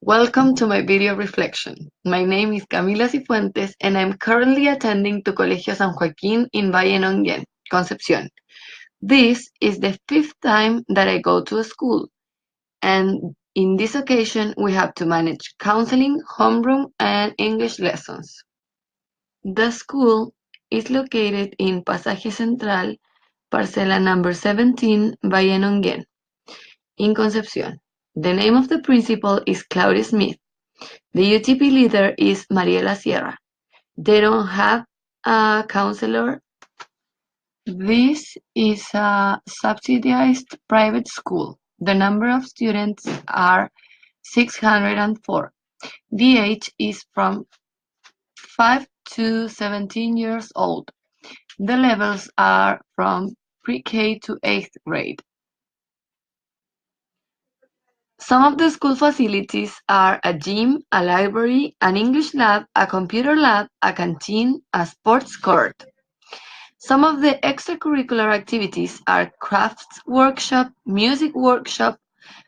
Welcome to my video reflection. My name is Camila Cifuentes and I'm currently attending to Colegio San Joaquín in Valle Nonguén, Concepción. This is the fifth time that I go to a school, and in this occasion we have to manage counseling, homeroom, and English lessons. The school is located in Pasaje Central, parcela number 17, Valle Nonguén, in Concepción. The name of the principal is Claudia Smith. The UTP leader is Mariela Sierra. They don't have a counselor. This is a subsidized private school. The number of students are 604. The age is from 5 to 17 years old. The levels are from pre-K to 8th grade. Some of the school facilities are a gym, a library, an English lab, a computer lab, a canteen, a sports court. Some of the extracurricular activities are crafts workshop, music workshop,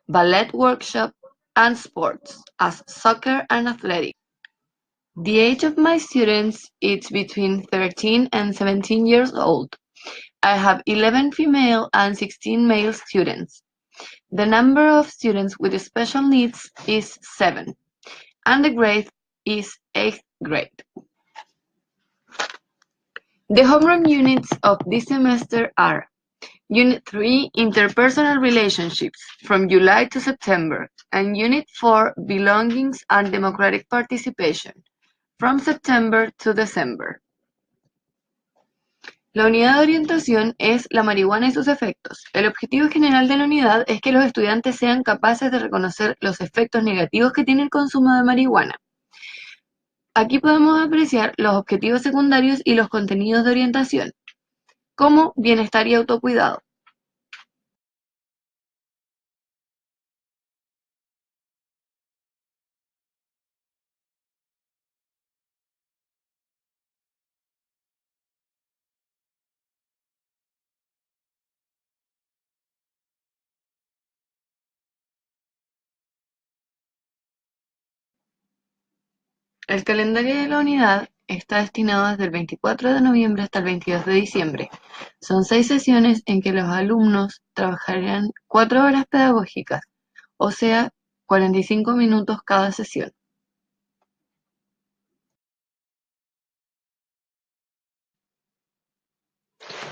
ballet workshop, and sports, as soccer and athletics. The age of my students is between 13 and 17 years old. I have 11 female and 16 male students. The number of students with special needs is 7, and the grade is 8th grade. The homeroom units of this semester are Unit 3, Interpersonal Relationships, from July to September, and Unit 4, Belongings and Democratic Participation, from September to December. La unidad de orientación es la marihuana y sus efectos. El objetivo general de la unidad es que los estudiantes sean capaces de reconocer los efectos negativos que tiene el consumo de marihuana. Aquí podemos apreciar los objetivos secundarios y los contenidos de orientación, como bienestar y autocuidado. El calendario de la unidad está destinado desde el 24 de noviembre hasta el 22 de diciembre. Son 6 sesiones en que los alumnos trabajarán 4 horas pedagógicas, o sea, 45 minutos cada sesión.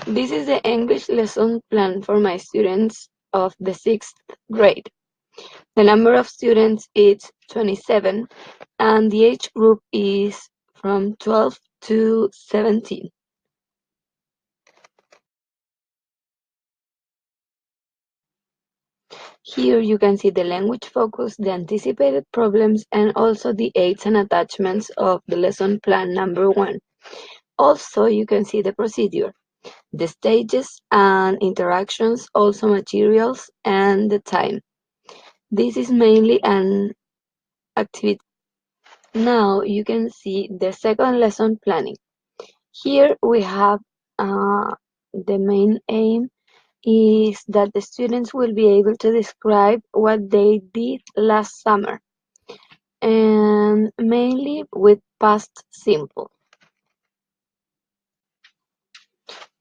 This is the English lesson plan for my students of the 6th grade. The number of students is 27, and the age group is from 12 to 17. Here you can see the language focus, the anticipated problems, and also the aids and attachments of the lesson plan number 1. Also, you can see the procedure, the stages and interactions, also materials, and the time. This is mainly an activity. Now you can see the second lesson planning. Here we have the main aim is that the students will be able to describe what they did last summer, and mainly with past simple.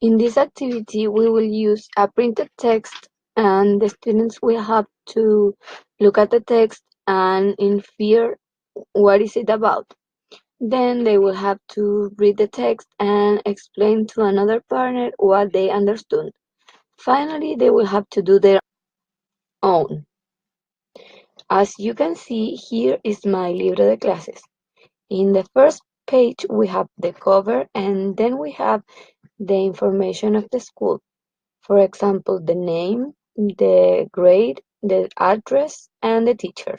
In this activity, we will use a printed text, and the students will have to look at the text and infer what is it about. Then they will have to read the text and explain to another partner what they understood. Finally, they will have to do their own. As you can see, here is my libro de clases. In the first page, we have the cover, and then we have the information of the school. For example, the name, the grade, the address, and the teacher.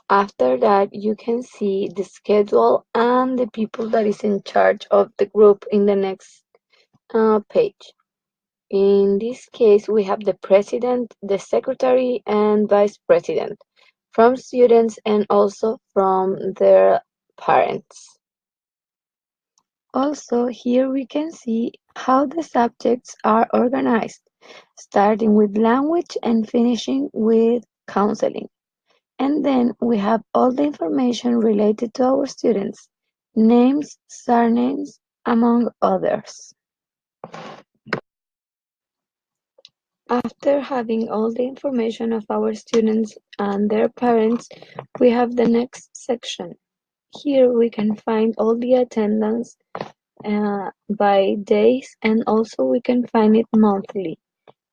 After that, you can see the schedule and the people that is in charge of the group in the next page. In this case, we have the president, the secretary, and vice president from students and also from their parents. Also, here we can see how the subjects are organized, starting with language and finishing with counseling. And then we have all the information related to our students, names, surnames, among others. After having all the information of our students and their parents, we have the next section. Here we can find all the attendance by days, and also we can find it monthly.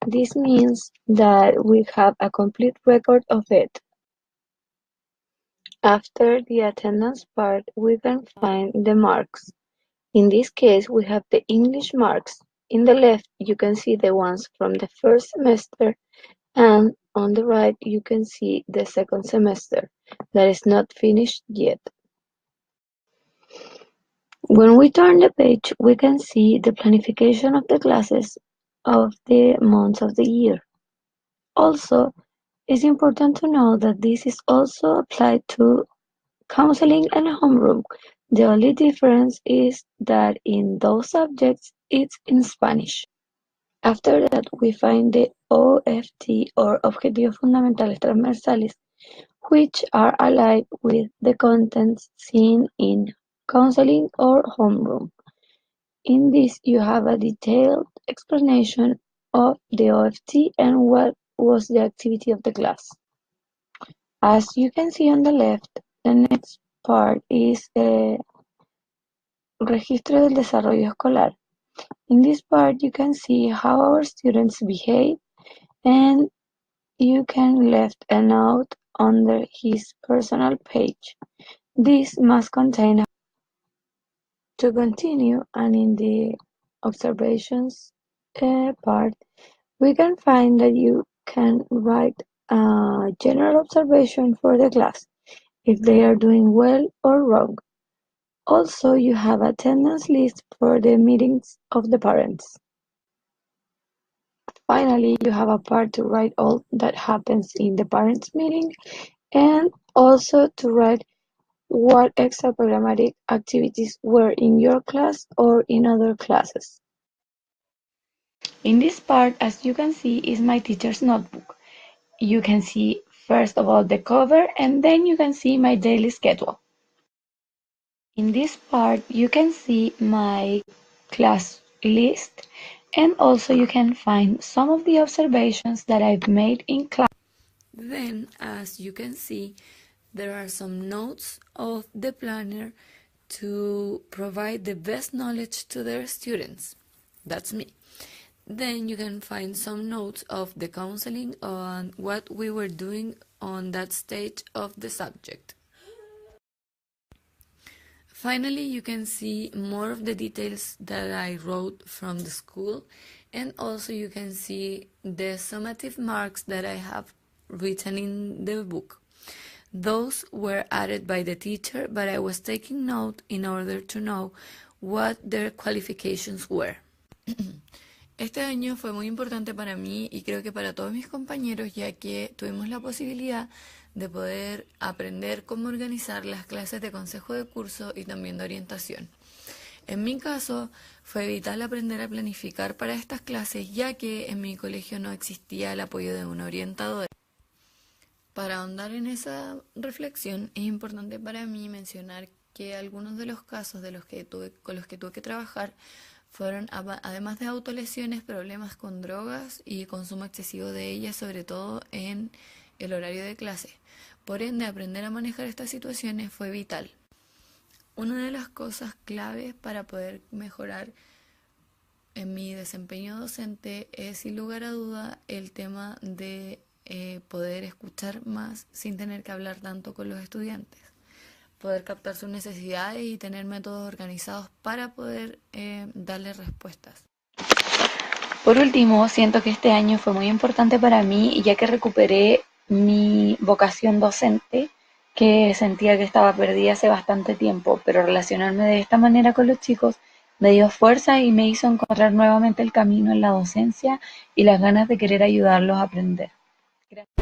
This means that we have a complete record of it. After the attendance part, we can find the marks. In this case, we have the English marks. In the left, you can see the ones from the first semester, and on the right, you can see the second semester that is not finished yet. When we turn the page, we can see the planification of the classes of the months of the year. Also, it's important to know that this is also applied to counseling and homeroom. The only difference is that in those subjects, it's in Spanish. After that, we find the OFT or Objetivos Fundamentales Transversales, which are allied with the contents seen in counseling or homeroom. In this, you have a detailed explanation of the OFT and what was the activity of the class. As you can see on the left, the next part is Registro del Desarrollo Escolar. In this part, you can see how our students behave, and you can left a note under his personal page. This must contain to continue, and in the observations part, we can find that you can write a general observation for the class, if they are doing well or wrong. Also, you have attendance list for the meetings of the parents. Finally, you have a part to write all that happens in the parents' meeting, and also to write what extra programmatic activities were in your class or in other classes. In this part, as you can see, is my teacher's notebook. You can see first of all the cover, and then you can see my daily schedule. In this part, you can see my class list, and also you can find some of the observations that I've made in class. Then, as you can see, there are some notes of the planner to provide the best knowledge to their students. That's me. Then you can find some notes of the counseling on what we were doing on that stage of the subject. Finally, you can see more of the details that I wrote from the school, and also you can see the summative marks that I have written in the book. Those were added by the teacher, but I was taking note in order to know what their qualifications were. Este año fue muy importante para mí y creo que para todos mis compañeros, ya que tuvimos la posibilidad de poder aprender cómo organizar las clases de consejo de curso y también de orientación. En mi caso, fue vital aprender a planificar para estas clases, ya que en mi colegio no existía el apoyo de un orientador. Para ahondar en esa reflexión, es importante para mí mencionar que algunos de los casos con los que tuve que trabajar fueron, además de autolesiones, problemas con drogas y consumo excesivo de ellas, sobre todo en el horario de clase. Por ende, aprender a manejar estas situaciones fue vital. Una de las cosas claves para poder mejorar en mi desempeño docente es, sin lugar a duda, el tema de poder escuchar más sin tener que hablar tanto con los estudiantes. Poder captar sus necesidades y tener métodos organizados para poder darles respuestas. Por último, siento que este año fue muy importante para mí, ya que recuperé mi vocación docente, que sentía que estaba perdida hace bastante tiempo, pero relacionarme de esta manera con los chicos me dio fuerza y me hizo encontrar nuevamente el camino en la docencia y las ganas de querer ayudarlos a aprender. Gracias.